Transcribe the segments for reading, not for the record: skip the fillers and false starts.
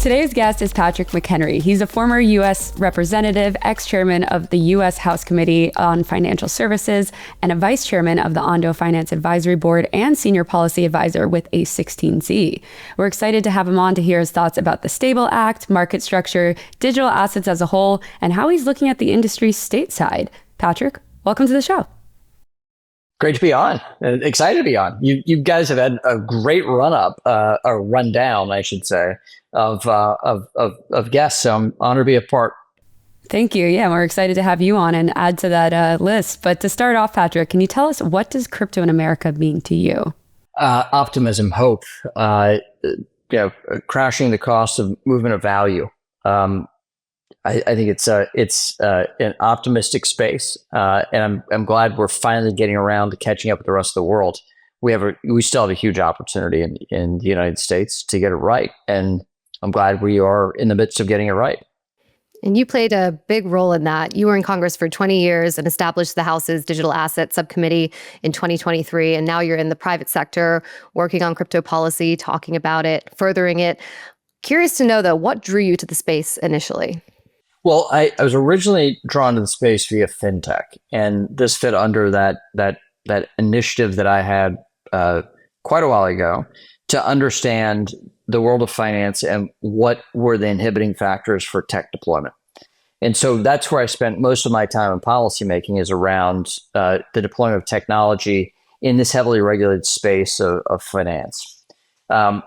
Today's guest is Patrick McHenry. He's a former U.S. representative, ex-chairman of the U.S. House Committee on Financial Services, and a vice chairman of the Ondo Finance Advisory Board and senior policy advisor with A16Z. We're excited to have him on to hear his thoughts about the Stable Act, market structure, digital assets as a whole, and how he's looking at the industry stateside. Patrick, welcome to the show. Great to be on. Excited to be on. You guys have had a great or rundown, I should say, of guests. So I'm honored to be a part. Thank you. Yeah, we're excited to have you on and add to that list. But to start off, Patrick, can you tell us, what does crypto in America mean to you? Optimism, hope, crashing the cost of movement of value. I think it's an optimistic space, and I'm glad we're finally getting around to catching up with the rest of the world. We still have a huge opportunity in the United States to get it right, and I'm glad we are in the midst of getting it right. And you played a big role in that. You were in Congress for 20 years and established the House's Digital Asset Subcommittee in 2023, and now you're in the private sector working on crypto policy, talking about it, furthering it. Curious to know, though, what drew you to the space initially? Well, I was originally drawn to the space via fintech, and this fit under that initiative that I had quite a while ago to understand the world of finance and what were the inhibiting factors for tech deployment. And so that's where I spent most of my time in policymaking, is around the deployment of technology in this heavily regulated space of finance. And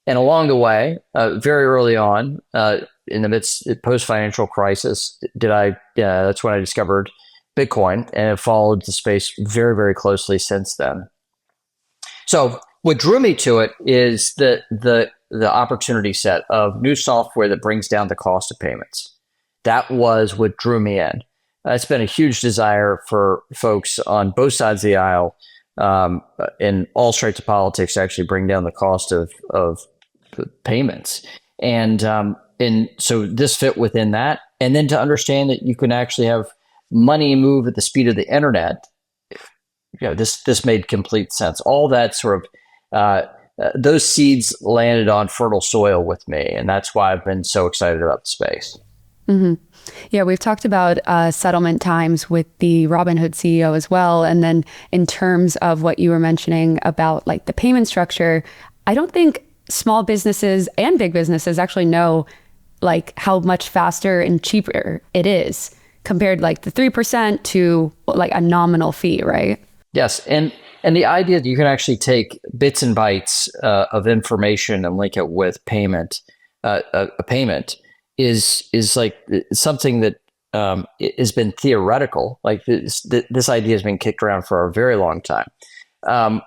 along the way, very early on, in the midst of post-financial crisis, that's when I discovered Bitcoin, and have followed the space very, very closely since then. So what drew me to it is the opportunity set of new software that brings down the cost of payments. That was what drew me in. It's been a huge desire for folks on both sides of the aisle, in all stripes of politics, to actually bring down the cost of payments. And so this fit within that. And then to understand that you can actually have money move at the speed of the internet, this made complete sense. All that sort of, those seeds landed on fertile soil with me. And that's why I've been so excited about the space. Mm-hmm. Yeah, we've talked about settlement times with the Robinhood CEO as well. And then in terms of what you were mentioning about like the payment structure, I don't think small businesses and big businesses actually know like how much faster and cheaper it is compared like the 3% to like a nominal fee, right? Yes. And the idea that you can actually take bits and bytes of information and link it with payment, a payment is like something that has been theoretical. Like this idea has been kicked around for a very long time. But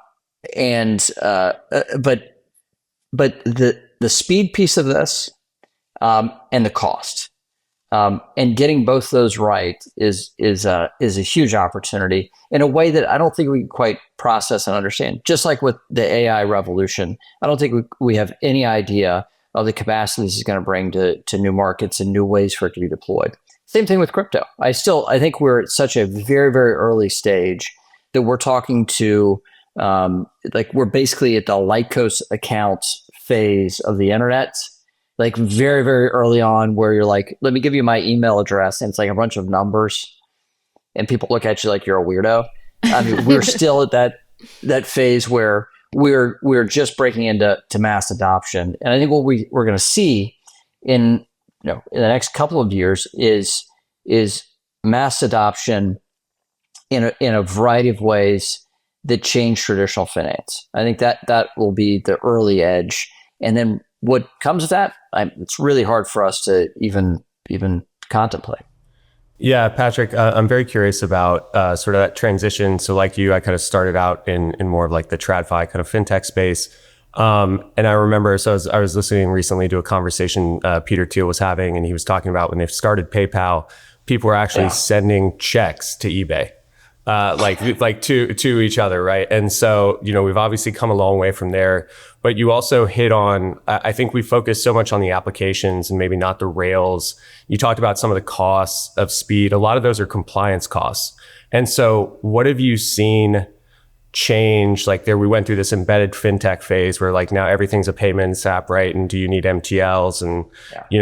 the speed piece of this, and the cost, and getting both those right is a huge opportunity in a way that I don't think we can quite process and understand. Just like with the AI revolution, I don't think we have any idea of the capacity this is going to bring to new markets and new ways for it to be deployed. Same thing with crypto. I think we're at such a very, very early stage that we're talking to, we're basically at the Lycos accounts phase of the internet. Like very, very early on, where you're like, let me give you my email address, and it's like a bunch of numbers, and people look at you like you're a weirdo. I mean, we're still at that phase where we're just breaking into mass adoption. And I think what we're going to see in the next couple of years is mass adoption in a variety of ways that change traditional finance. I think that will be the early edge, and then what comes with that, it's really hard for us to even contemplate. Yeah, Patrick, I'm very curious about sort of that transition. So like you, I kind of started out in more of like the TradFi kind of fintech space. And I remember, I was listening recently to a conversation Peter Thiel was having, and he was talking about when they started PayPal, people were actually sending checks to eBay. To each other, right? And so, we've obviously come a long way from there, but you also hit on, I think we focus so much on the applications and maybe not the rails. You talked about some of the costs of speed. A lot of those are compliance costs. And so what have you seen change? Like we went through this embedded fintech phase where like now everything's a payments app, right? And do you need MTLs and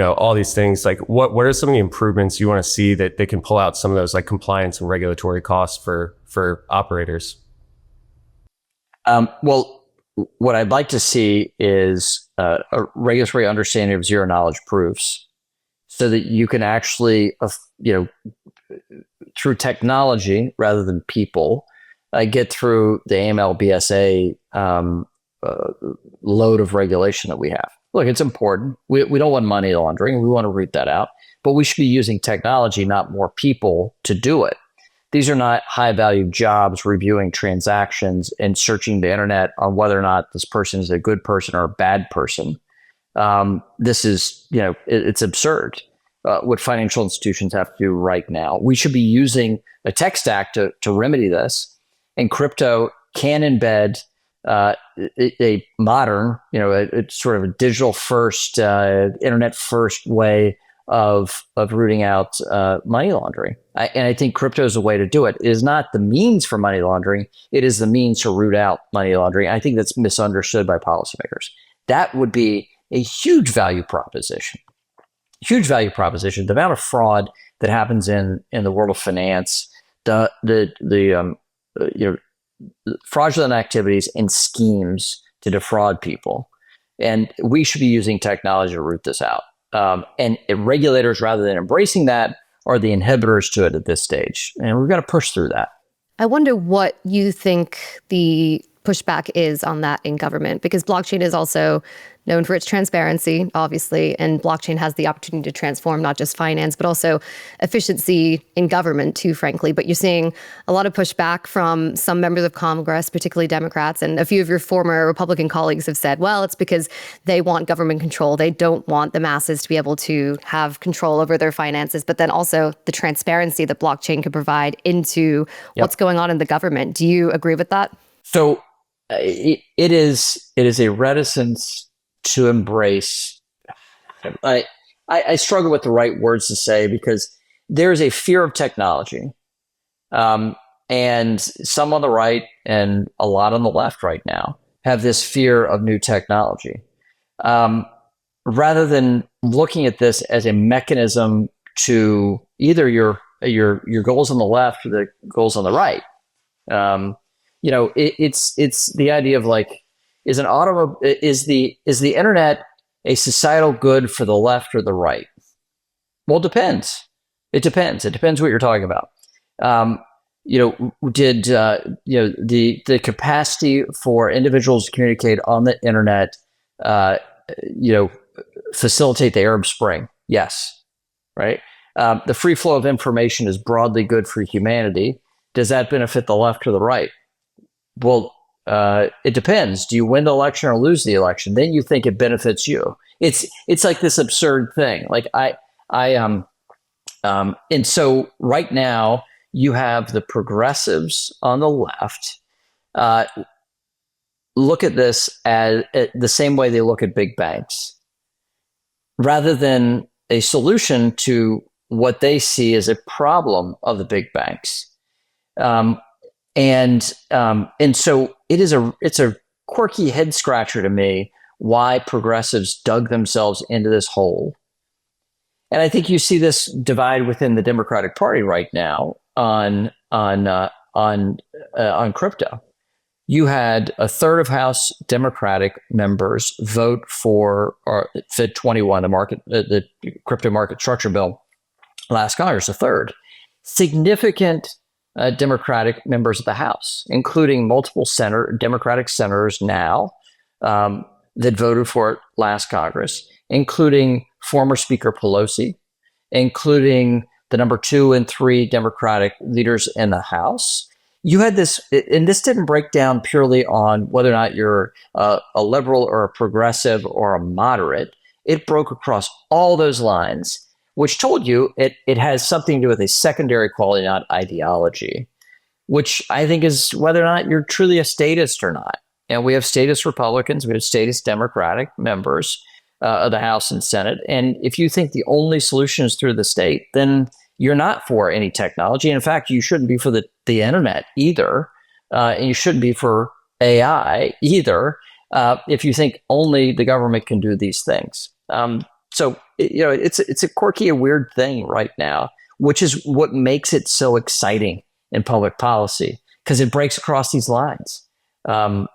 all these things? Like what are some of the improvements you want to see that they can pull out some of those like compliance and regulatory costs for operators? Well, what I'd like to see is a regulatory understanding of zero knowledge proofs, so that you can actually, through technology rather than people, get through the AML BSA load of regulation that we have. Look, it's important. We don't want money laundering. We want to root that out. But we should be using technology, not more people, to do it. These are not high-value jobs reviewing transactions and searching the internet on whether or not this person is a good person or a bad person. This is, it's absurd what financial institutions have to do right now. We should be using a tech stack to remedy this. And crypto can embed a modern, it's sort of a digital first, internet first way of rooting out money laundering. And I think crypto is a way to do it. It is not the means for money laundering. It is the means to root out money laundering. I think that's misunderstood by policymakers. That would be a huge value proposition. Huge value proposition. The amount of fraud that happens in the world of finance, the fraudulent activities and schemes to defraud people. And we should be using technology to root this out. And regulators, rather than embracing that, are the inhibitors to it at this stage. And we've got to push through that. I wonder what you think the pushback is on that in government, because blockchain is also known for its transparency, obviously, and blockchain has the opportunity to transform not just finance, but also efficiency in government too, frankly. But you're seeing a lot of pushback from some members of Congress, particularly Democrats, and a few of your former Republican colleagues have said, well, it's because they want government control. They don't want the masses to be able to have control over their finances, but then also the transparency that blockchain can provide into what's going on in the government. Do you agree with that? So it is a reticence to embrace. I struggle with the right words to say, because there is a fear of technology, and some on the right and a lot on the left right now have this fear of new technology, rather than looking at this as a mechanism to either your goals on the left or the goals on the right. It's the idea of like, is the internet a societal good for the left or the right? Well, it depends. It depends what you're talking about. The capacity for individuals to communicate on the internet, facilitate the Arab Spring? Yes, right. The free flow of information is broadly good for humanity. Does that benefit the left or the right? Well, it depends. Do you win the election or lose the election? Then you think it benefits you. It's like this absurd thing. Like and so right now you have the progressives on the left look at this as the same way they look at big banks, rather than a solution to what they see as a problem of the big banks. And so it's a quirky head scratcher to me why progressives dug themselves into this hole. And I think you see this divide within the Democratic Party right now on crypto. You had a third of House Democratic members vote for FIT 21, the crypto market structure bill last Congress, a third. Significant Democratic members of the House, including multiple Democratic senators now that voted for it last Congress, including former Speaker Pelosi, including the number 2 and 3 Democratic leaders in the House. You had this, and this didn't break down purely on whether or not you're a liberal or a progressive or a moderate. It broke across all those lines, which told you it has something to do with a secondary quality, not ideology, which I think is whether or not you're truly a statist or not. And we have statist Republicans, we have statist Democratic members of the House and Senate. And if you think the only solution is through the state, then you're not for any technology. In fact, you shouldn't be for the internet either. and you shouldn't be for AI either. If you think only the government can do these things. So it's a quirky and weird thing right now, which is what makes it so exciting in public policy, because it breaks across these lines, and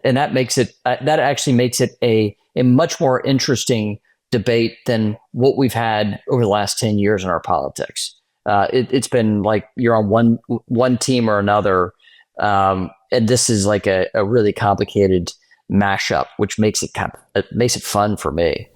that makes it that actually makes it a much more interesting debate than what we've had over the last 10 years in our politics. It's been like you're on one team or another, and this is like a really complicated mashup, which makes it fun for me.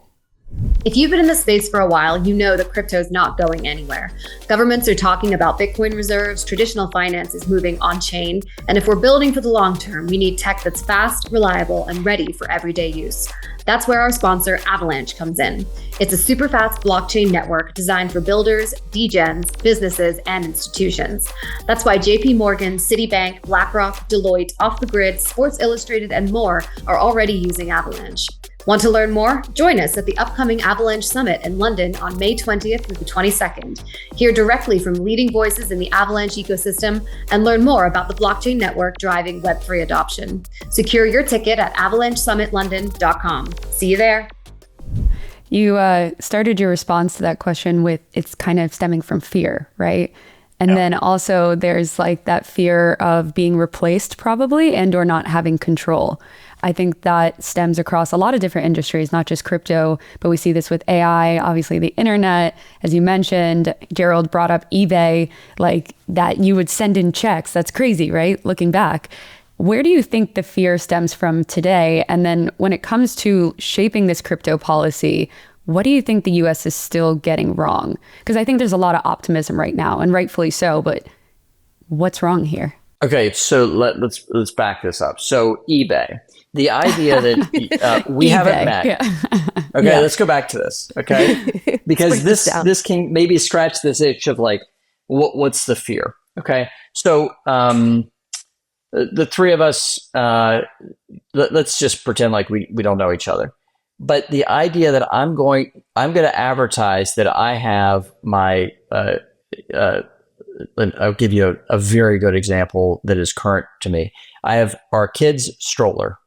If you've been in the space for a while, you know that crypto is not going anywhere. Governments are talking about Bitcoin reserves, traditional finance is moving on-chain, and if we're building for the long term, we need tech that's fast, reliable, and ready for everyday use. That's where our sponsor, Avalanche, comes in. It's a super fast blockchain network designed for builders, degens, businesses, and institutions. That's why JP Morgan, Citibank, BlackRock, Deloitte, Off the Grid, Sports Illustrated, and more are already using Avalanche. Want to learn more? Join us at the upcoming Avalanche Summit in London on May 20th through the 22nd. Hear directly from leading voices in the Avalanche ecosystem and learn more about the blockchain network driving Web3 adoption. Secure your ticket at avalanchesummitlondon.com. See you there. You started your response to that question with it's kind of stemming from fear, right? And then also there's like that fear of being replaced probably and or not having control. I think that stems across a lot of different industries, not just crypto, but we see this with AI, obviously the internet, as you mentioned. Gerald brought up eBay, like that you would send in checks. That's crazy, right? Looking back. Where do you think the fear stems from today? And then when it comes to shaping this crypto policy, what do you think the US is still getting wrong? Because I think there's a lot of optimism right now, and rightfully so, but what's wrong here? Okay, so let's back this up. So eBay, the idea that we haven't met. Yeah. Okay, let's go back to this. Okay, because this can maybe scratch this itch of like, what's the fear? Okay, so the three of us, let's just pretend like we don't know each other. But the idea that I'm going to advertise that I have my I'll give you a very good example that is current to me. I have our kids' stroller.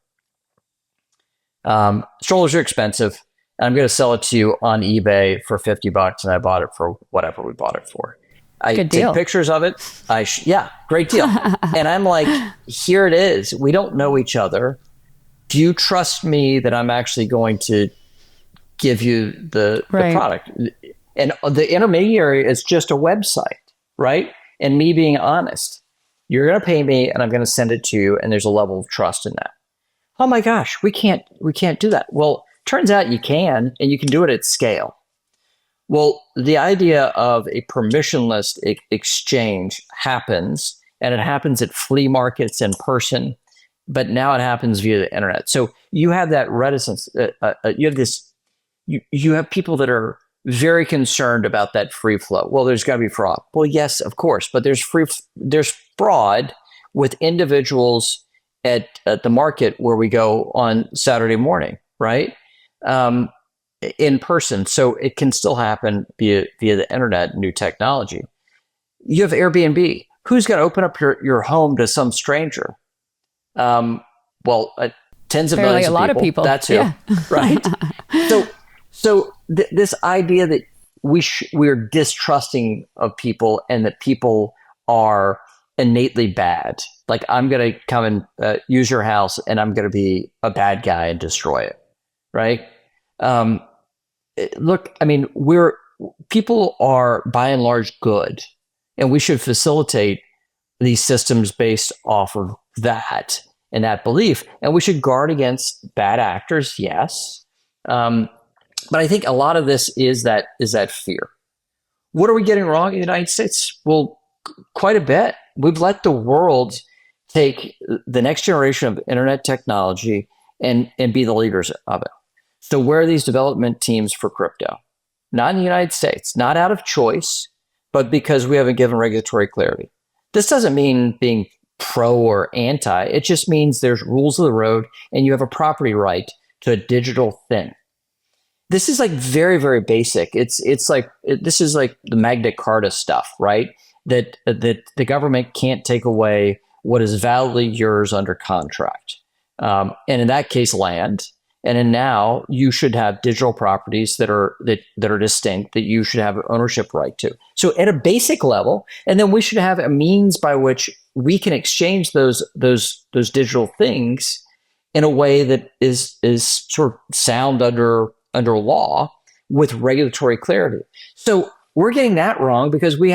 Strollers are expensive. And I'm going to sell it to you on eBay for $50, and I bought it for whatever we bought it for. I Good deal. take pictures of it. Great deal. And I'm like, here it is. We don't know each other. Do you trust me that I'm actually going to give you the product? And the intermediary is just a website, right? And me being honest, you're going to pay me and I'm going to send it to you. And there's a level of trust in that. Oh my gosh, we can't do that. Well, turns out you can, and you can do it at scale. Well, the idea of a permissionless exchange happens, and it happens at flea markets in person, but now it happens via the internet. So you have that reticence. You have people that are very concerned about that free flow. Well, there's got to be fraud. Well, yes, of course, but there's fraud with individuals at the market where we go on Saturday morning, right? In person. So it can still happen via the internet, new technology. You have Airbnb. Who's going to open up your home to some stranger? Tens of millions a lot of people. That's who, right? So this idea that we're distrusting of people and that people are innately bad. Like, I'm going to come and use your house and I'm going to be a bad guy and destroy it, right? Look, I mean, people are by and large good, and we should facilitate these systems based off of that and that belief. And we should guard against bad actors, yes. But I think a lot of this is that fear. What are we getting wrong in the United States? Well, quite a bit. We've let the world take the next generation of internet technology and be the leaders of it. So where are these development teams for crypto? Not in the United States, not out of choice, but because we haven't given regulatory clarity. This doesn't mean being pro or anti. It just means there's rules of the road and you have a property right to a digital thing. This is like very, very basic. This is like the Magna Carta stuff, right? That the government can't take away what is validly yours under contract. And in that case, land. And then now you should have digital properties that are distinct, that you should have an ownership right to. So at a basic level, and then we should have a means by which we can exchange those digital things in a way that is sort of sound under law with regulatory clarity. So we're getting that wrong because we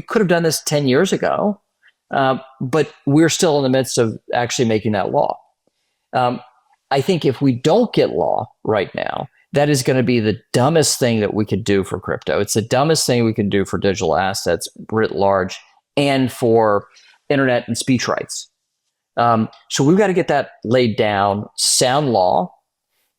could have done this 10 years ago, but we're still in the midst of actually making that law. I think if we don't get law right now, that is going to be the dumbest thing that we could do for crypto. It's the dumbest thing we can do for digital assets writ large and for internet and speech rights. So we've got to get that laid down, sound law,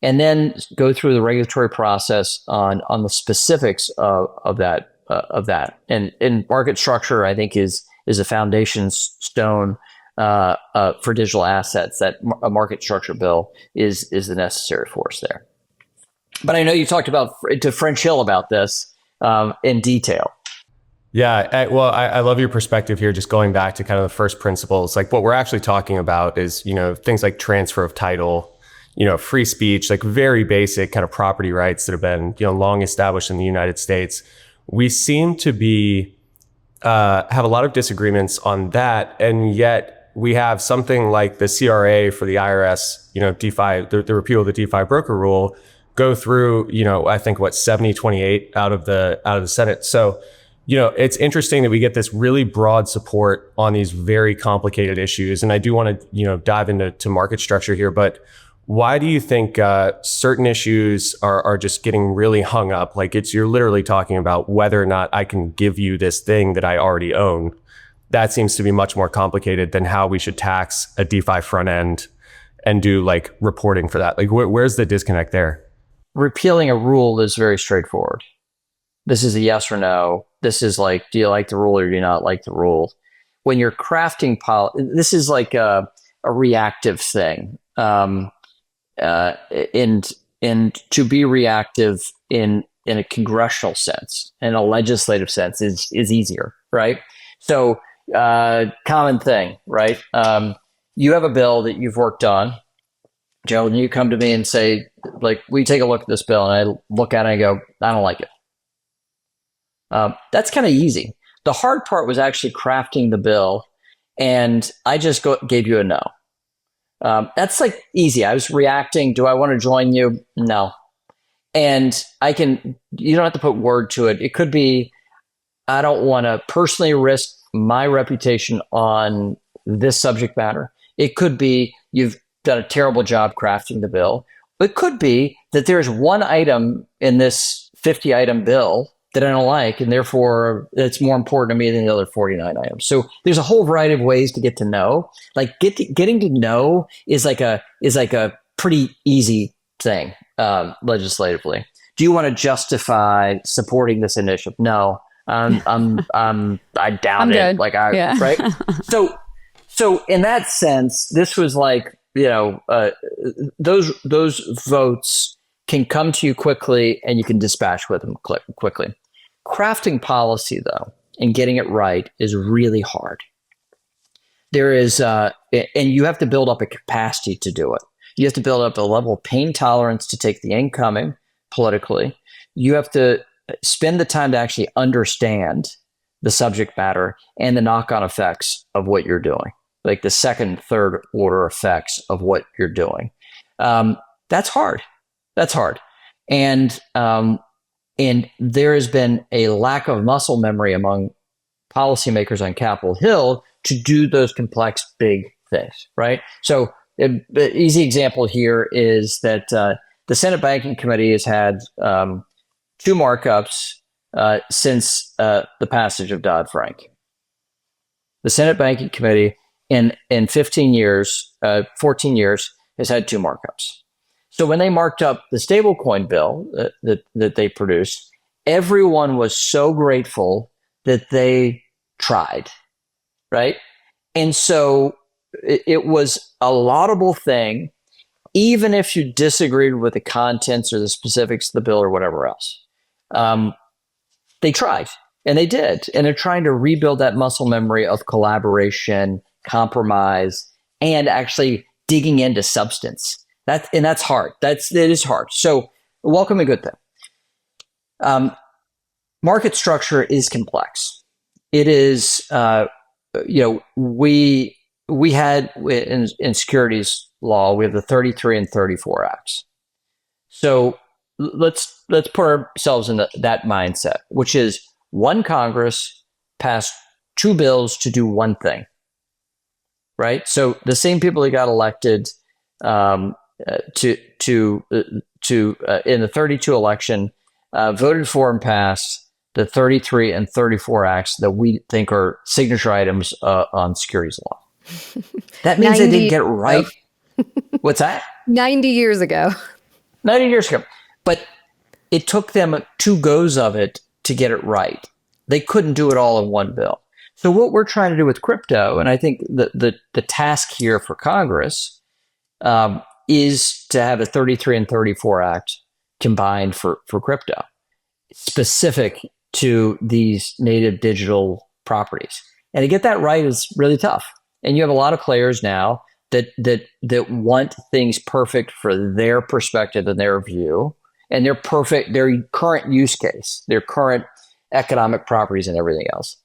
and then go through the regulatory process on the specifics of that. And market structure, I think, is a foundation stone for digital assets. That a market structure bill is the necessary force there. But I know you talked to French Hill about this in detail. Yeah, I love your perspective here. Just going back to kind of the first principles, like what we're actually talking about is, things like transfer of title, free speech, like very basic kind of property rights that have been, long established in the United States. We seem to be have a lot of disagreements on that, and yet we have something like the CRA for the IRS, DeFi, the repeal of the DeFi broker rule, go through, I think 70-28 out of the Senate. So, it's interesting that we get this really broad support on these very complicated issues. And I do want to, dive into market structure here, but why do you think certain issues are just getting really hung up? Like you're literally talking about whether or not I can give you this thing that I already own. That seems to be much more complicated than how we should tax a DeFi front end and do like reporting for that. Like where's the disconnect there? Repealing a rule is very straightforward. This is a yes or no. This is like, do you like the rule or do you not like the rule? When you're crafting this is like a reactive thing. And to be reactive in a congressional sense, in a legislative sense is easier, right? So common thing, right? You have a bill that you've worked on, Joe, and you come to me and say, like, we take a look at this bill, and I look at it and I go, I don't like it. That's kind of easy. The hard part was actually crafting the bill, and I just gave you a no. That's like easy. I was reacting. Do I want to join you? No. And you don't have to put word to it. It could be, I don't want to personally risk my reputation on this subject matter. It could be, you've done a terrible job crafting the bill. It could be that there's one item in this 50 item bill that I don't like, and therefore it's more important to me than the other 49 items. So there's a whole variety of ways to get to know. Like getting to know is like a pretty easy thing legislatively. Do you want to justify supporting this initiative? No, I doubt it. Good. Right. So in that sense, this was like, those votes can come to you quickly and you can dispatch with them quickly. Crafting policy, though, and getting it right is really hard. There is, and you have to build up a capacity to do it. You have to build up a level of pain tolerance to take the incoming politically. You have to spend the time to actually understand the subject matter and the knock-on effects of what you're doing, like the second, third order effects of what you're doing. That's hard. That's hard. And there has been a lack of muscle memory among policymakers on Capitol Hill to do those complex, big things, right? So the easy example here is that the Senate Banking Committee has had two markups since the passage of Dodd-Frank. The Senate Banking Committee in 14 years, has had two markups. So when they marked up the stablecoin bill that they produced, everyone was so grateful that they tried, right? And so it was a laudable thing, even if you disagreed with the contents or the specifics of the bill or whatever else. They tried, and they did. And they're trying to rebuild that muscle memory of collaboration compromise, and actually digging into substance. That's hard. It is hard. So welcome a good thing. Market structure is complex. It is, we had in securities law, we have the 33 and 34 acts. So let's put ourselves in that mindset, which is one Congress passed two bills to do one thing, right? So the same people that got elected in the 32 election voted for and passed the 33 and 34 acts that we think are signature items on securities law. That means they didn't get it right. What's that? 90 years ago. 90 years ago. But it took them two goes of it to get it right. They couldn't do it all in one bill. So what we're trying to do with crypto, and I think the task here for Congress is to have a 33 and 34 Act combined for crypto, specific to these native digital properties. And to get that right is really tough. And you have a lot of players now that want things perfect for their perspective and their view, and their current use case, their current economic properties and everything else.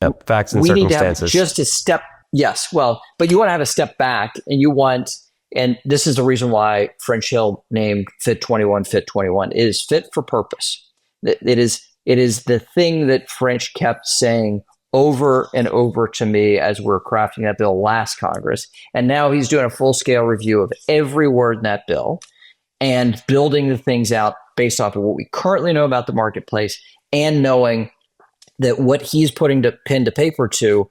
Yep. Facts and we circumstances. Need to have just a step. Yes. Well, but you want to have a step back, and this is the reason why French Hill named Fit 21 Fit 21 is fit for purpose. It is the thing that French kept saying over and over to me as we're crafting that bill last Congress. And now he's doing a full-scale review of every word in that bill and building the things out based off of what we currently know about the marketplace, and knowing that what he's putting pen to paper to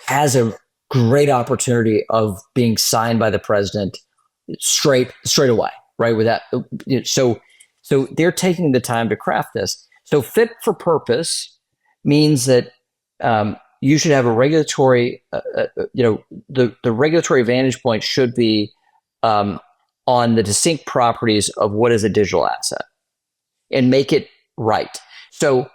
has a great opportunity of being signed by the president straight away, right? With that, so they're taking the time to craft this. So fit for purpose means that you should have a regulatory, the regulatory vantage point should be on the distinct properties of what is a digital asset, and make it right. So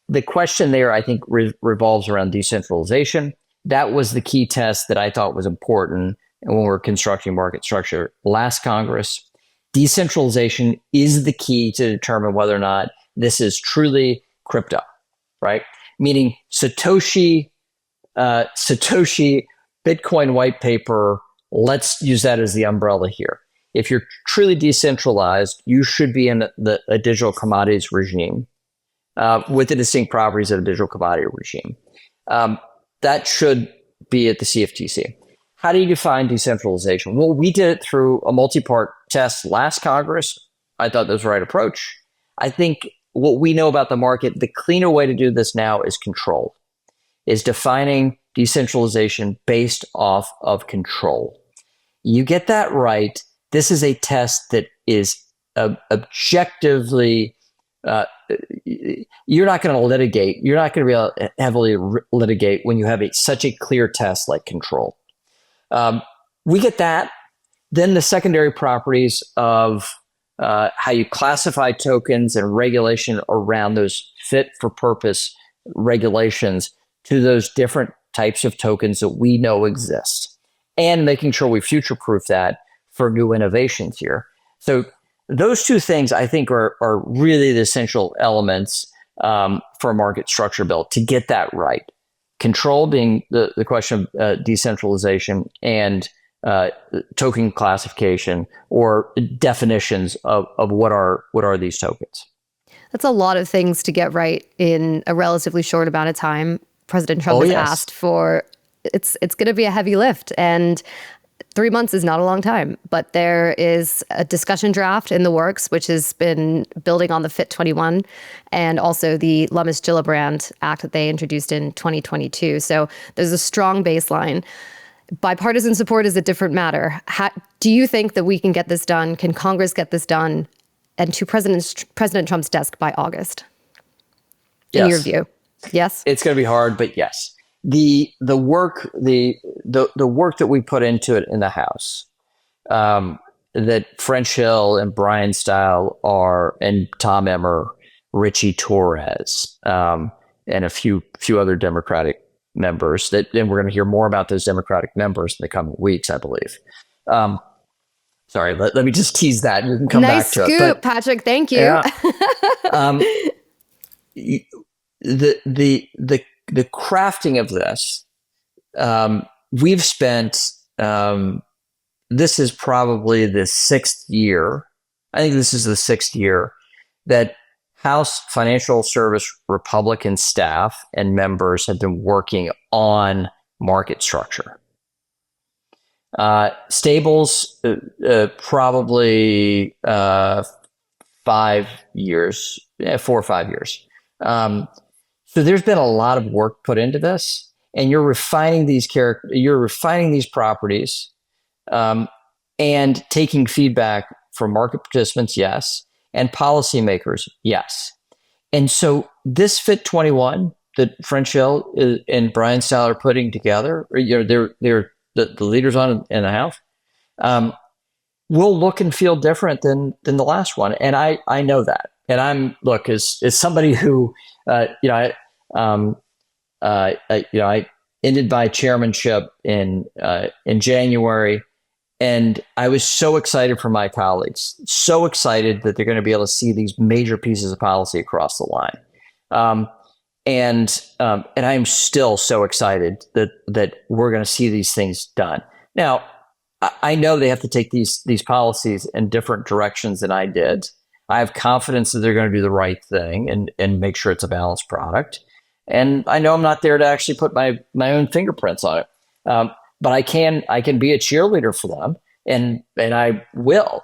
the question there, I think, revolves around decentralization. That was the key test that I thought was important. And when we're constructing market structure last Congress, decentralization is the key to determine whether or not this is truly crypto, right? Meaning Satoshi Bitcoin white paper, let's use that as the umbrella here. If you're truly decentralized, you should be in a digital commodities regime with the distinct properties of a digital commodity regime. That should be at the CFTC. How do you define decentralization? Well, we did it through a multi-part test last Congress. I thought that was the right approach. I think what we know about the market, the cleaner way to do this now is control, is defining decentralization based off of control. You get that right. This is a test that is objectively, you're not going to litigate. You're not going to be able to heavily litigate when you have such a clear test like control. We get that. Then the secondary properties of how you classify tokens and regulation around those fit for purpose regulations to those different types of tokens that we know exist, and making sure we future-proof that for new innovations here. So those two things, I think, are really the essential elements for a market structure bill to get that right. Control being the question of decentralization, and token classification or definitions of what are these tokens. That's a lot of things to get right in a relatively short amount of time. President Trump has asked for, it's going to be a heavy lift, and 3 months is not a long time, but there is a discussion draft in the works, which has been building on the Fit 21 and also the Lummis-Gillibrand Act that they introduced in 2022. So there's a strong baseline. Bipartisan support is a different matter. Do you think that we can get this done? Can Congress get this done and to President Trump's desk by August? In your view? Yes? It's going to be hard, but yes. The work that we put into it in the House, that French Hill and Brian Stile and Tom Emmer, Richie Torres, and a few other Democratic members and we're going to hear more about those Democratic members in the coming weeks, I believe. Sorry, let me just tease that. You can come nice back to scoop, it. But, Patrick. Thank you. Yeah. The crafting of this, we've spent. This is probably the 6th year. I think this is the 6th year that House Financial Service Republican staff and members have been working on market structure. Stables, probably 5 years, 4 or 5 years. So there's been a lot of work put into this, and you're refining these properties, and taking feedback from market participants, yes, and policymakers, yes. And so this Fit 21 that French Hill and Brian Sal are putting together, they're the leaders on in the House, will look and feel different than the last one, and I know that. And I'm as somebody who I ended my chairmanship in January, and I was so excited for my colleagues, so excited that they're going to be able to see these major pieces of policy across the line. And I am still so excited that we're going to see these things done. Now, I know they have to take these policies in different directions than I did. I have confidence that they're going to do the right thing and make sure it's a balanced product. And I know I'm not there to actually put my own fingerprints on it. But I can be a cheerleader for them, and I will.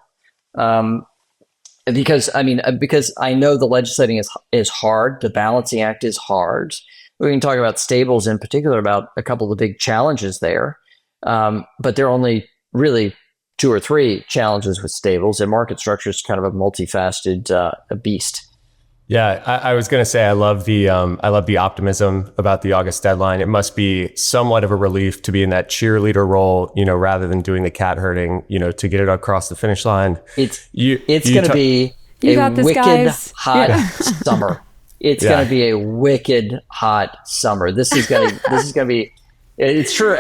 Because I know the legislating is hard. The balancing act is hard. We can talk about stables in particular, about a couple of the big challenges there. But there are only really 2 or 3 challenges with stables, and market structure is kind of a multifaceted beast. Yeah, I was going to say I love the optimism about the August deadline. It must be somewhat of a relief to be in that cheerleader role, rather than doing the cat herding, to get it across the finish line. It's going to be a wicked hot summer. It's going to be a wicked hot summer. This is going to be. It's true.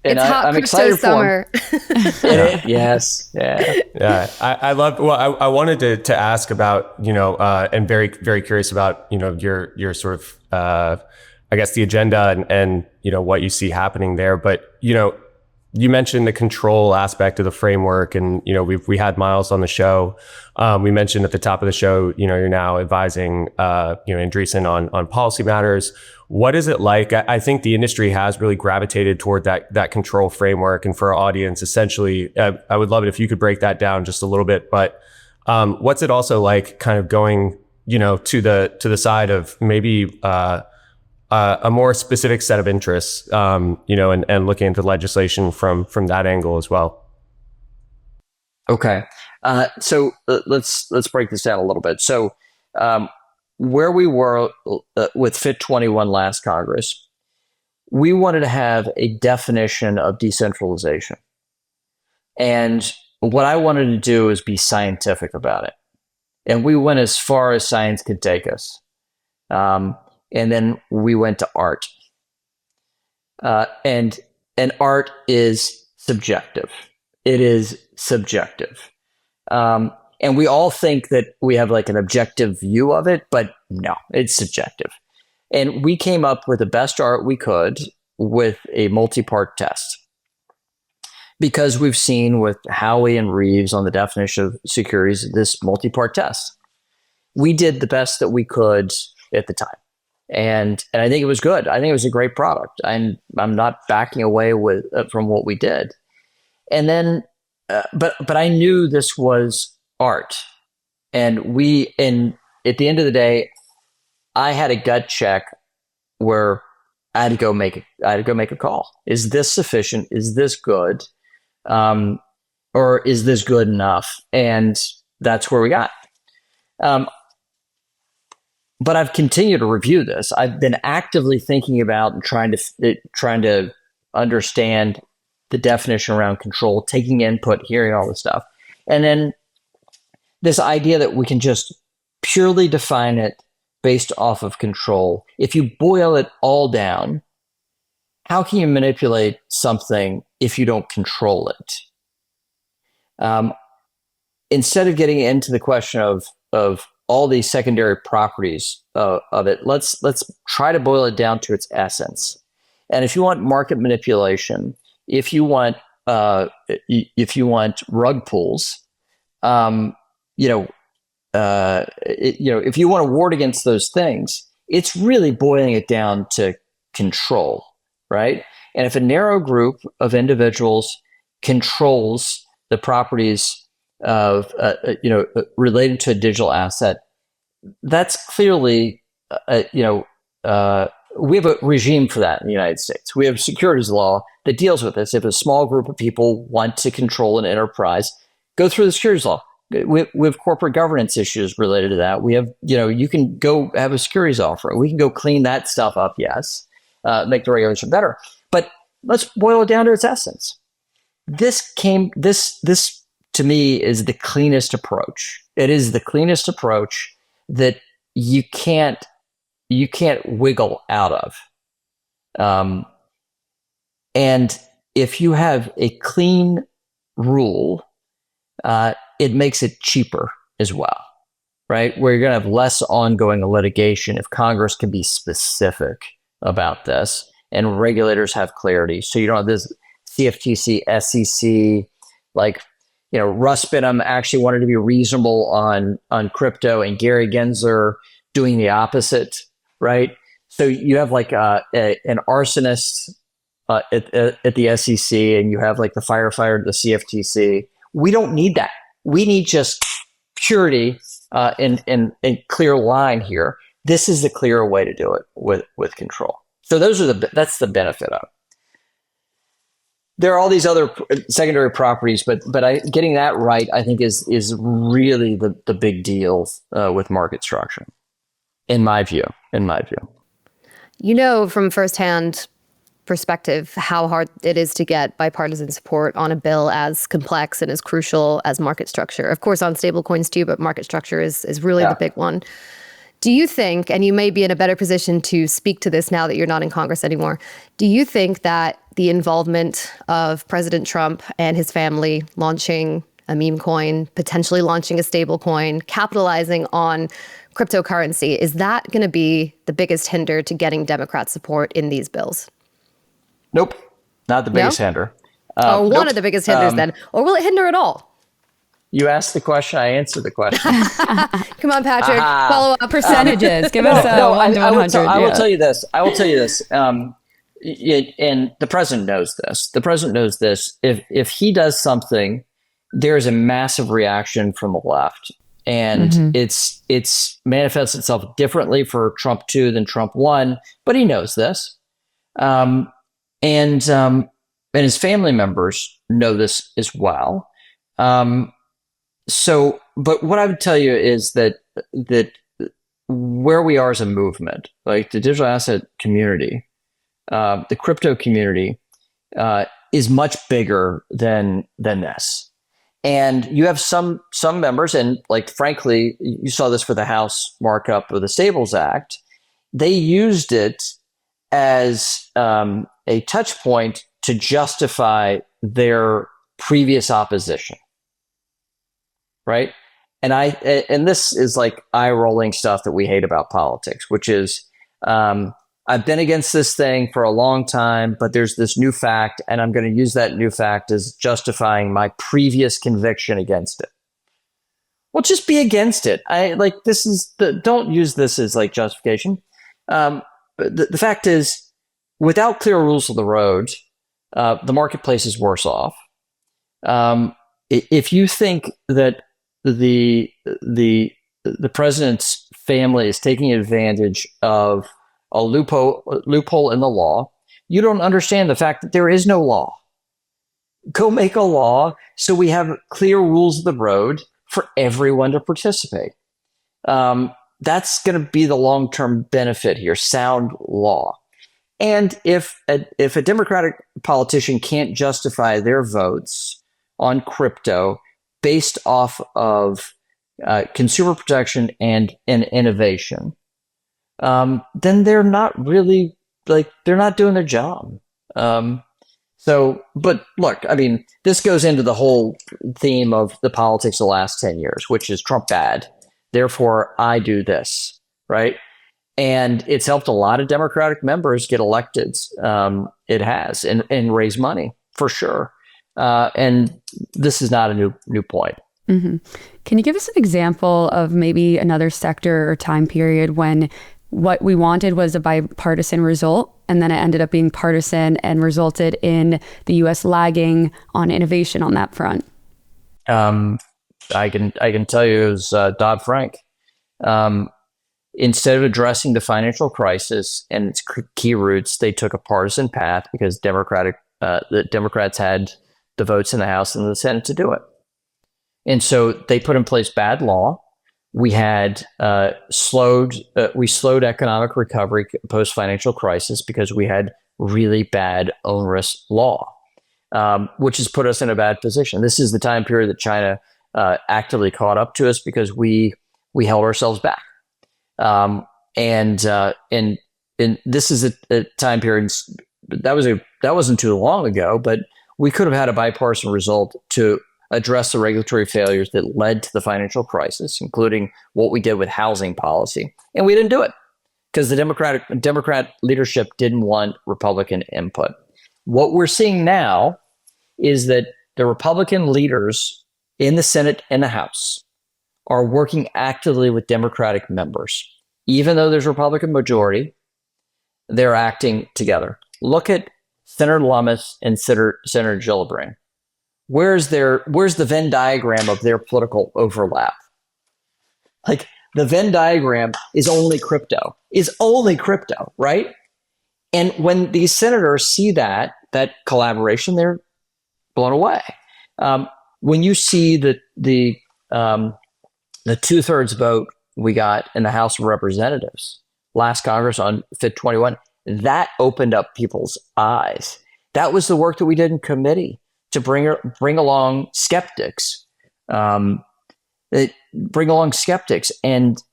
And I'm excited summer. For him. Yes. Yeah. Yeah. I love. Well, I wanted to ask about, and very, very curious about, your sort of, I guess the agenda and what you see happening there. But, you mentioned the control aspect of the framework, and, we had Miles on the show. We mentioned at the top of the show, you're now advising, Andreessen on policy matters. What is it like? I think the industry has really gravitated toward that control framework. And for our audience, essentially, I would love it if you could break that down just a little bit. But what's it also like kind of going, to the side of maybe a more specific set of interests, and looking into legislation from that angle as well? Okay. So let's break this down a little bit. So where we were with Fit 21 last Congress, we wanted to have a definition of decentralization. And what I wanted to do is be scientific about it. And we went as far as science could take us. And then we went to art. And art is subjective. It is subjective. And we all think that we have like an objective view of it, but no, it's subjective. And we came up with the best art we could with a multi-part test. Because we've seen with Howey and Reeves on the definition of securities, this multi-part test. We did the best that we could at the time. And I think it was good. I think it was a great product. I'm not backing away from what we did. And then, but I knew this was art, and at the end of the day, I had a gut check where I had to go make a call. Is this sufficient? Is this good? Or is this good enough? And that's where we got. But I've continued to review this. I've been actively thinking about and trying to understand the definition around control, taking input, hearing all this stuff. And then this idea that we can just purely define it based off of control. If you boil it all down, how can you manipulate something if you don't control it? Instead of getting into the question of all these secondary properties of it, let's try to boil it down to its essence. And if you want market manipulation, if you want rug pulls, if you want to ward against those things, it's really boiling it down to control, right? And if a narrow group of individuals controls the properties of related to a digital asset, that's clearly we have a regime for that in the United States. We have securities law that deals with this. If a small group of people want to control an enterprise, go through the securities law. We have corporate governance issues related to that. We have, you can go have a securities offer. We can go clean that stuff up, yes, make the regulation better. But let's boil it down to its essence. This to me is the cleanest approach. It is the cleanest approach that you can't wiggle out of. And if you have a clean rule, it makes it cheaper as well, right? Where you're going to have less ongoing litigation if Congress can be specific about this and regulators have clarity. So you don't have this CFTC, SEC, Russ Binham actually wanted to be reasonable on crypto, and Gary Gensler doing the opposite, right? So you have an arsonist at the SEC, and you have the firefighter at the CFTC. We don't need that. We need just purity and clear line here. This is the clearer way to do it with control. So that's the benefit of it. There are all these other secondary properties, but getting that right, I think, is really the big deal with market structure, in my view. From firsthand perspective how hard it is to get bipartisan support on a bill as complex and as crucial as market structure. Of course, on stablecoins too, but market structure is really the big one. Do you think, and you may be in a better position to speak to this now that you're not in Congress anymore, do you think that the involvement of President Trump and his family launching a meme coin, potentially launching a stable coin, capitalizing on cryptocurrency, is that going to be the biggest hinder to getting Democrat support in these bills? Nope, not the biggest hinder. Or one of the biggest hinders then. Or will it hinder at all? You asked the question, I answered the question. Come on, Patrick. Follow up. Percentages. Give us a 1 to 100. I will tell you this. And the president knows this. The president knows this. If he does something, there is a massive reaction from the left. And it's manifests itself differently for Trump 2 than Trump 1, but he knows this. And his family members know this as well. But what I would tell you is that where we are as a movement, like the digital asset community, the crypto community, is much bigger than this. And you have some members, and frankly, you saw this for the House markup of the Stables Act. They used it as a touch point to justify their previous opposition, right? And this is eye-rolling stuff that we hate about politics, which is I've been against this thing for a long time, but there's this new fact, and I'm going to use that new fact as justifying my previous conviction against it. Well, just be against it. Don't use this as justification. The fact is, without clear rules of the road, the marketplace is worse off. If you think that the president's family is taking advantage of a loophole in the law, you don't understand the fact that there is no law. Go make a law so we have clear rules of the road for everyone to participate. That's going to be the long-term benefit here, sound law. And if a Democratic politician can't justify their votes on crypto based off of consumer protection and innovation, then they're not really they're not doing their job. But look, I mean, this goes into the whole theme of the politics of the last 10 years, which is Trump bad. Therefore, I do this, right? And it's helped a lot of Democratic members get elected. It has, and raise money for sure. And this is not a new point. Mm-hmm. Can you give us an example of maybe another sector or time period when what we wanted was a bipartisan result, and then it ended up being partisan and resulted in the U.S. lagging on innovation on that front? I can tell you it was Dodd-Frank. Instead of addressing the financial crisis and its key roots, they took a partisan path because the Democrats had the votes in the House and the Senate to do it. And so they put in place bad law. We had slowed economic recovery post financial crisis because we had really bad onerous law, which has put us in a bad position. This is the time period that China actively caught up to us because we held ourselves back. And this is a time period that wasn't too long ago, but we could have had a bipartisan result to address the regulatory failures that led to the financial crisis, including what we did with housing policy. And we didn't do it because the Democrat leadership didn't want Republican input. What we're seeing now is that the Republican leaders in the Senate and the House are working actively with Democratic members. Even though there's a Republican majority, they're acting together. Look at Senator Lummis and Senator Gillibrand. Where's the Venn diagram of their political overlap? Like, the Venn diagram is only crypto, right? And when these senators see that collaboration, they're blown away. When you see the 2/3 vote we got in the House of Representatives last Congress on FIT 21, that opened up people's eyes. That was the work that we did in committee to bring along skeptics. And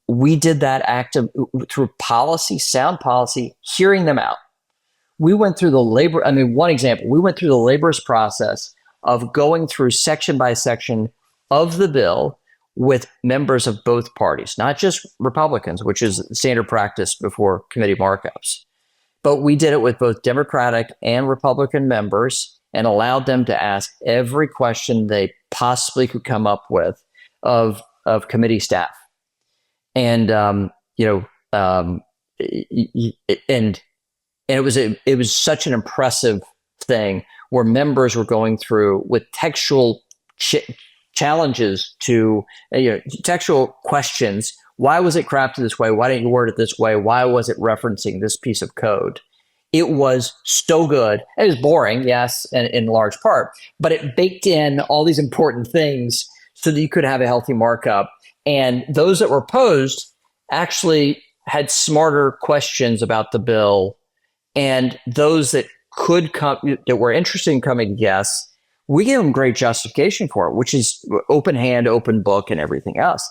we did that through sound policy, hearing them out. We went through one example, we went through the laborious process of going through section by section of the bill with members of both parties, not just Republicans, which is standard practice before committee markups. But we did it with both Democratic and Republican members and allowed them to ask every question they possibly could come up with of committee staff. And it was such an impressive thing where members were going through with textual challenges to textual questions. Why was it crafted this way? Why didn't you word it this way? Why was it referencing this piece of code? It was so good. It was boring, yes, and in large part, but it baked in all these important things so that you could have a healthy markup. And those that were opposed actually had smarter questions about the bill. And those that that were interested in coming to yes, we gave them great justification for it, which is open hand, open book, and everything else.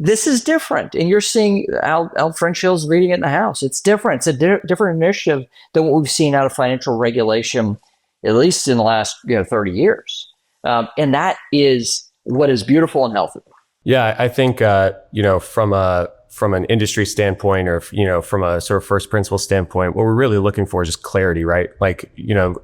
This is different. And you're seeing Al French Hill's leading it in the House. It's different. It's a different initiative than what we've seen out of financial regulation, at least in the last 30 years. And that is what is beautiful and healthy. Yeah, I think, from an industry standpoint or, from a sort of first principle standpoint, what we're really looking for is just clarity, right? Like,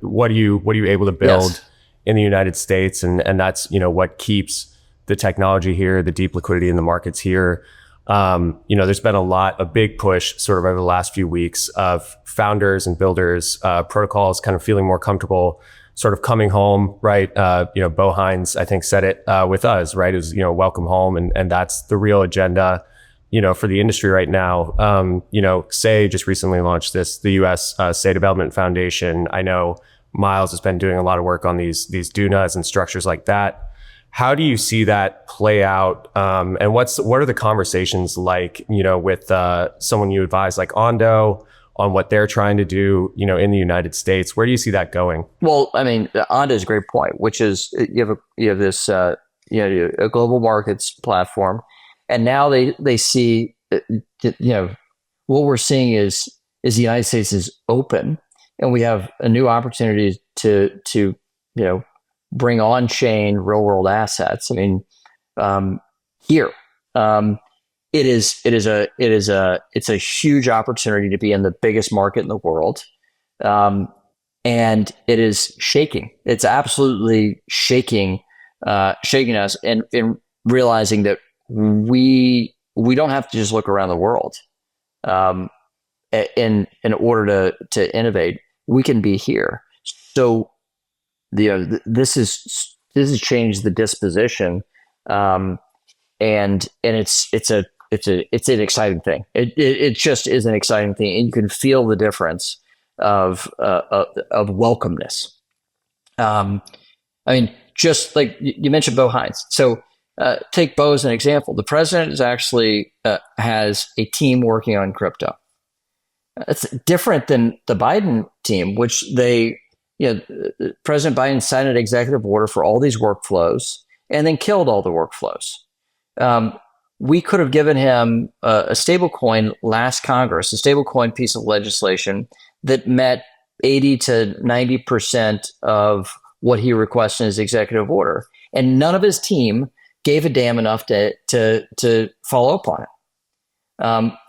what are you able to build in the United States? And that's, what keeps the technology here, the deep liquidity in the markets here. There's been a big push sort of over the last few weeks of founders and builders, protocols kind of feeling more comfortable sort of coming home, right? Bo Hines, I think, said it with us, right? It was, welcome home. And that's the real agenda, for the industry right now. SAY just recently launched the U.S. SAY Development Foundation. I know Miles has been doing a lot of work on these DUNAs and structures like that. How do you see that play out? And what are the conversations like, with someone you advise like Ondo on what they're trying to do, in the United States? Where do you see that going? Well, I mean, Ondo is a great point, which is you have this a global markets platform, and now they see what we're seeing is the United States is open, and we have a new opportunity to bring on chain real world assets. I mean, here. It's a huge opportunity to be in the biggest market in the world. And it is shaking. It's absolutely shaking us, and realizing that we don't have to just look around the world in order to innovate. We can be here. So this has changed the disposition, and it's an exciting thing. It just is an exciting thing, and you can feel the difference of welcomeness. I mean, just like you mentioned, Bo Hines. So take Bo as an example. The president is actually has a team working on crypto. It's different than the Biden team, which President Biden signed an executive order for all these workflows and then killed all the workflows. We could have given him a stablecoin last Congress, a stablecoin piece of legislation that met 80 to 90% of what he requested in his executive order. And none of his team gave a damn enough to follow up on it.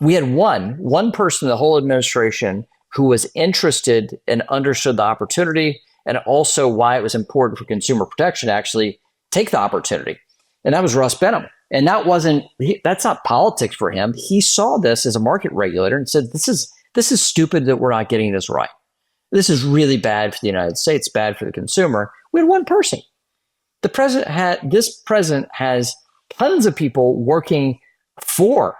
We had one person in the whole administration who was interested and understood the opportunity, and also why it was important for consumer protection to actually take the opportunity. And that was Russ Benham. And that's not politics for him. He saw this as a market regulator and said, this is stupid that we're not getting this right. This is really bad for the United States, bad for the consumer. We had one person. This president has tons of people working for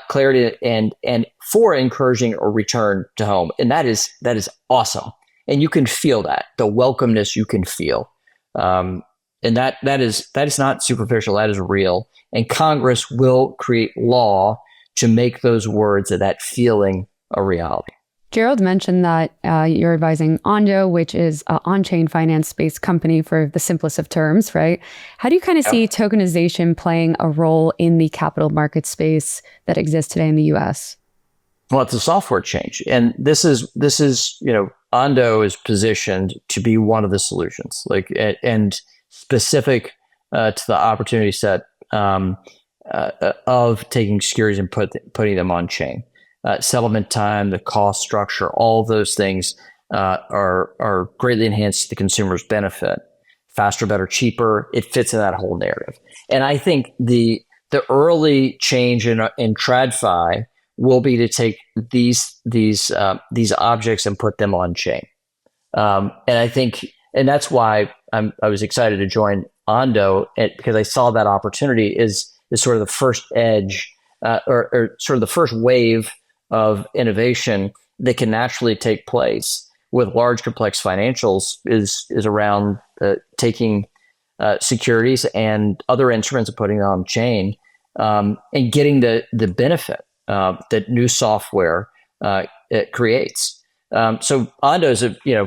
clarity and for encouraging a return to home. And that is awesome. And you can feel that, the welcomeness you can feel. And that is not superficial. That is real. And Congress will create law to make those words and that feeling a reality. Gerald mentioned that you're advising Ondo, which is an on-chain finance-based company for the simplest of terms, right? How do you kind of see tokenization playing a role in the capital market space that exists today in the U.S.? Well, it's a software change, and this is Ondo is positioned to be one of the solutions, and specific to the opportunity set of taking securities and putting them on chain. Settlement time, the cost structure, all of those things are greatly enhanced to the consumer's benefit. Faster, better, cheaper. It fits in that whole narrative. And I think the early change in TradFi will be to take these objects and put them on chain. And I think, and that's why I was excited to join Ondo, because I saw that opportunity is sort of the first edge or sort of the first wave of innovation that can naturally take place with large complex financials is around taking securities and other instruments and putting them on chain and getting the benefit that new software it creates. So Ondo is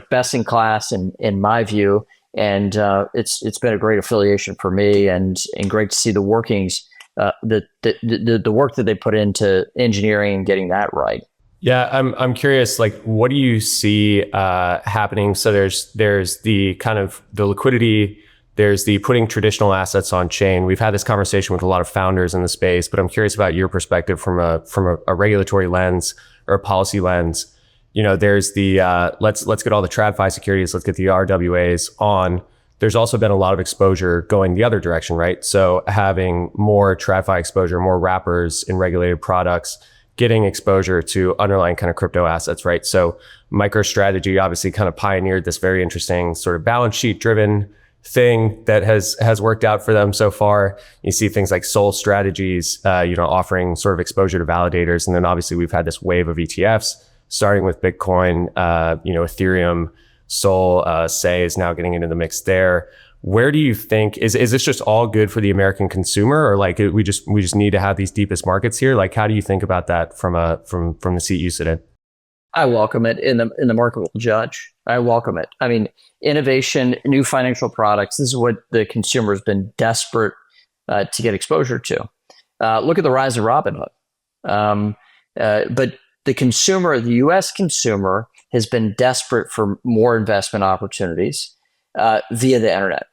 best in class in my view, and it's been a great affiliation for me, and great to see the workings. The work that they put into engineering and getting that right. Yeah, I'm curious. Like, what do you see happening? So there's the kind of the liquidity. There's the putting traditional assets on chain. We've had this conversation with a lot of founders in the space, but I'm curious about your perspective from a regulatory lens or a policy lens. There's the let's get all the TradFi securities. Let's get the RWAs on. There's also been a lot of exposure going the other direction, right? So having more TradFi exposure, more wrappers in regulated products, getting exposure to underlying kind of crypto assets, right? So MicroStrategy obviously kind of pioneered this very interesting sort of balance sheet driven thing that has worked out for them so far. You see things like Sol Strategies, offering sort of exposure to validators. And then obviously we've had this wave of ETFs starting with Bitcoin, Ethereum, Sol, Say is now getting into the mix there. Where do you think is this just all good for the American consumer, or like we just need to have these deepest markets here? Like, how do you think about that from the seat you sit in? I welcome it, in the market will judge. I welcome it. I mean, innovation, new financial products. This is what the consumer has been desperate to get exposure to. Look at the rise of Robinhood. But the consumer, the U.S. consumer, has been desperate for more investment opportunities via the internet.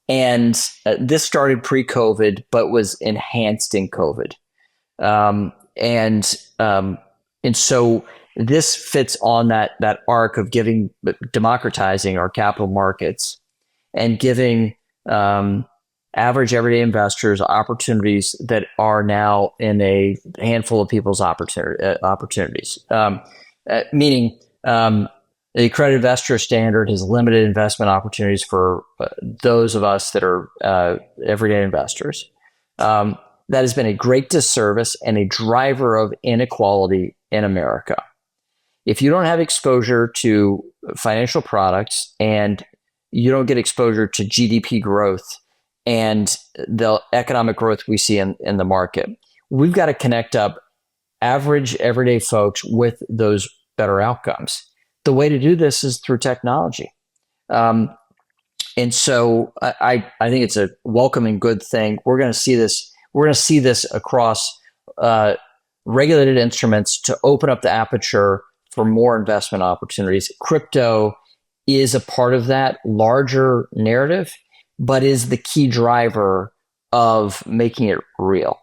And this started pre-COVID, but was enhanced in COVID. And so this fits on that arc of democratizing our capital markets and giving average everyday investors opportunities that are now in a handful of people's opportunities. Meaning, the accredited investor standard has limited investment opportunities for those of us that are everyday investors. That has been a great disservice and a driver of inequality in America. If you don't have exposure to financial products and you don't get exposure to GDP growth and the economic growth we see in the market, we've got to connect up average everyday folks with those better outcomes. The way to do this is through technology. And so I think it's a welcome and good thing. We're going to see this. We're going to see this across regulated instruments to open up the aperture for more investment opportunities. Crypto is a part of that larger narrative, but is the key driver of making it real.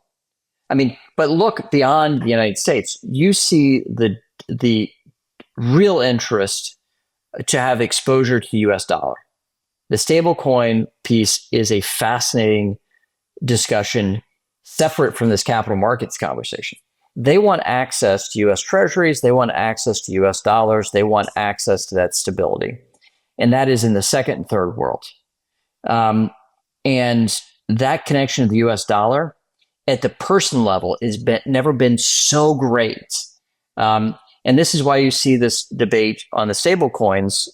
I mean, but look beyond the United States. You see the real interest to have exposure to the US dollar. The stablecoin piece is a fascinating discussion separate from this capital markets conversation. They want access to US treasuries. They want access to US dollars. They want access to that stability. And that is in the second and third world. And that connection to the US dollar at the person level has never been so great. And this is why you see this debate on the stablecoins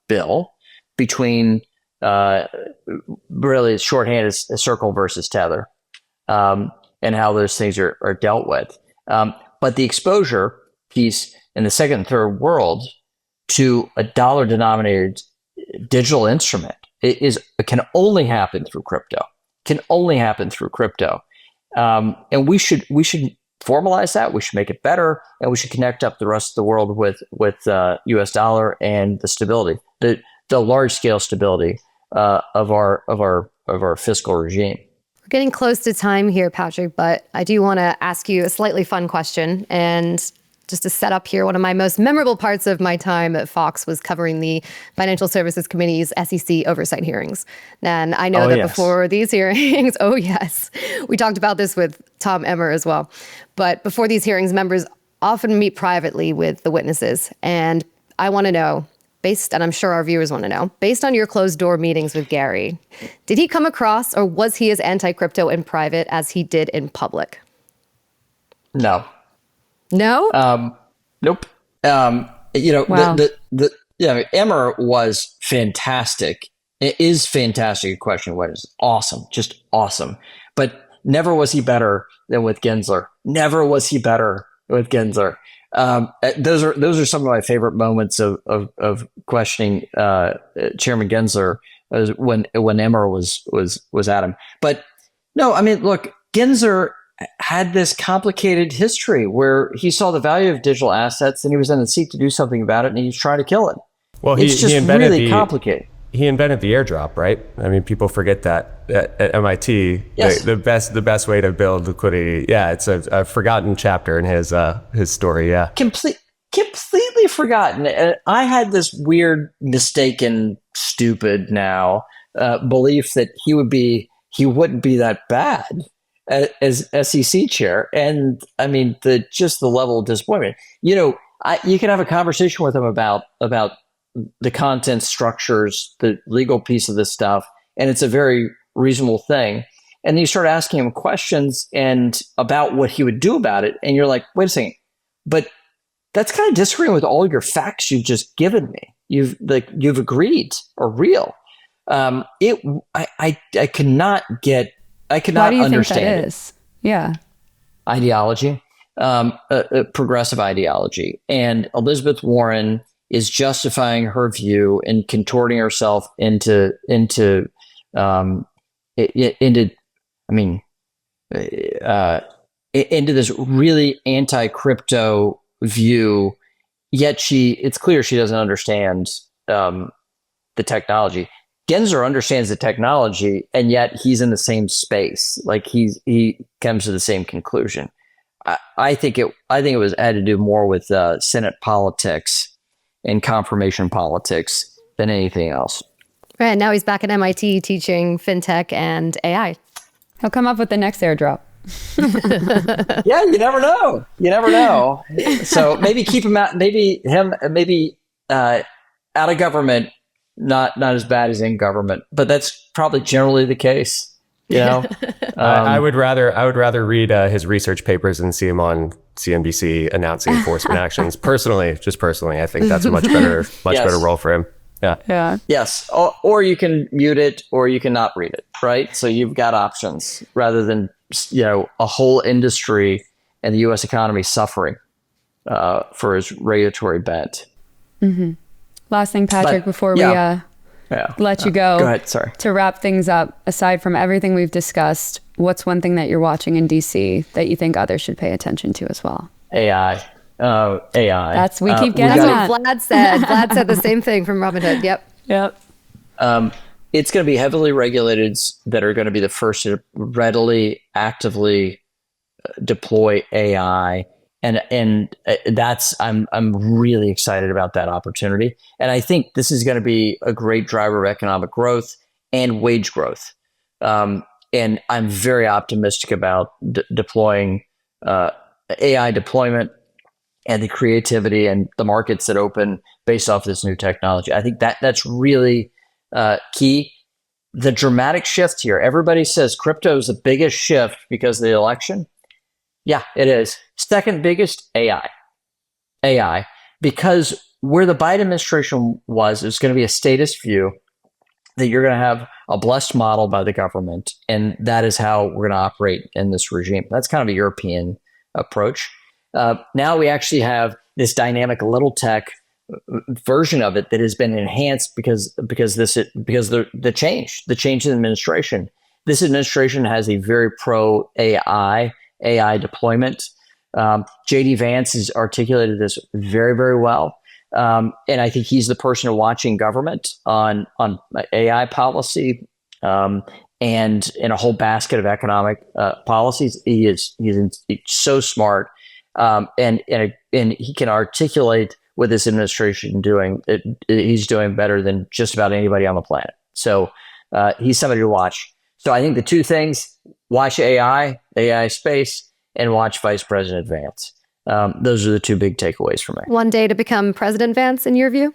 bill between really shorthand is Circle versus Tether, and how those things are dealt with. But the exposure piece in the second and third world to a dollar-denominated digital instrument it can only happen through crypto. Can only happen through crypto, and we should formalize that. We should make it better, and we should connect up the rest of the world with U.S. dollar and the stability, the large scale stability of our fiscal regime. We're getting close to time here, Patrick, but I do want to ask you a slightly fun question. And just to set up here, one of my most memorable parts of my time at Fox was covering the Financial Services Committee's SEC oversight hearings. And I know before these hearings, we talked about this with Tom Emmer as well. But before these hearings, members often meet privately with the witnesses. And I want to know, and I'm sure our viewers want to know, based on your closed door meetings with Gary, did he come across or was he as anti-crypto in private as he did in public? No. No? Nope. Wow. Emmer was fantastic. It is fantastic. Question. What is awesome? Just awesome. But never was he better than with Gensler. Never was he better with Gensler. Those are some of my favorite moments of questioning Chairman Gensler when Emmer was at him. But no, I mean, look, Gensler had this complicated history where he saw the value of digital assets and he was in the seat to do something about it, and he was trying to kill it. Well, it's just really complicated. He invented the airdrop, right? I mean, people forget that at MIT, yes. the best way to build liquidity. Yeah, it's a forgotten chapter in his story. Yeah, completely forgotten. And I had this weird, mistaken, stupid now belief that he wouldn't be that bad as SEC chair. And I mean, the level of disappointment. You know, you can have a conversation with him about the content structures, the legal piece of this stuff, and it's a very reasonable thing. And then you start asking him questions and about what he would do about it, and you're like, wait a second, but that's kind of disagreeing with all your facts you've just given me. You've agreed are real. I cannot understand think that is? Yeah. Ideology, progressive ideology, and Elizabeth Warren is justifying her view and contorting herself into this really anti-crypto view, yet it's clear she doesn't understand the technology. Gensler understands the technology, and yet he's in the same space. Like he comes to the same conclusion. I think it had to do more with Senate politics and confirmation politics than anything else. Right, and now he's back at MIT teaching fintech and AI. He'll come up with the next airdrop. Yeah, you never know. You never know. So maybe keep him out. Maybe out of government. Not as bad as in government, but that's probably generally the case. You know, I would rather read his research papers than see him on CNBC announcing enforcement actions. Personally, I think that's a much better role for him. Yeah. Yes. Or you can mute it, or you can not read it. Right. So you've got options rather than a whole industry and the U.S. economy suffering for his regulatory bent. Mm-hmm. Last thing, Patrick, before we let you go. Go ahead. Sorry. To wrap things up, aside from everything we've discussed, what's one thing that you're watching in DC that you think others should pay attention to as well? AI. AI. We keep getting That's what Vlad said. Vlad said the same thing from Robinhood. Yep. It's going to be heavily regulated that are going to be the first to readily, actively deploy AI. And that's I'm really excited about that opportunity, and I think this is going to be a great driver of economic growth and wage growth. And I'm very optimistic about deploying AI deployment and the creativity and the markets that open based off this new technology. I think that's really key. The dramatic shift here. Everybody says crypto is the biggest shift because of the election. Yeah, it is. Second biggest, AI. AI. Because where the Biden administration was, it's going to be a statist view that you're going to have a blessed model by the government. And that is how we're going to operate in this regime. That's kind of a European approach. Now we actually have this dynamic little tech version of it that has been enhanced because the change in administration. This administration has a very pro AI deployment. JD Vance has articulated this very, very well. And I think he's the person to watch in government on AI policy and in a whole basket of economic policies. He's so smart. And he can articulate what this administration doing. He's doing better than just about anybody on the planet. So he's somebody to watch. So I think the two things: watch AI space, and watch Vice President Vance. Those are the two big takeaways for me. One day to become President Vance, in your view?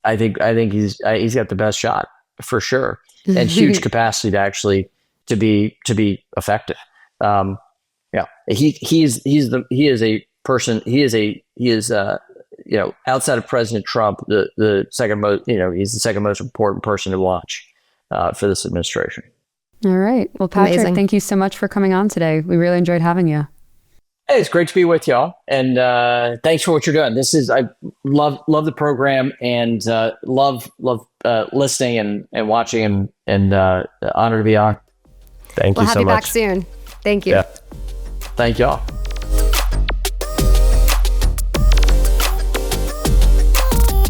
I think he's got the best shot for sure, and huge capacity to actually to be effective. He is a person. He is outside of President Trump, the second most. He's the second most important person to watch for this administration. All right. Well, Patrick, Amazing. Thank you so much for coming on today. We really enjoyed having you. Hey, it's great to be with y'all, and thanks for what you're doing. I love the program, and love listening and watching, and honored to be on. Thank you so much. We'll have you back soon. Thank you. Thank y'all.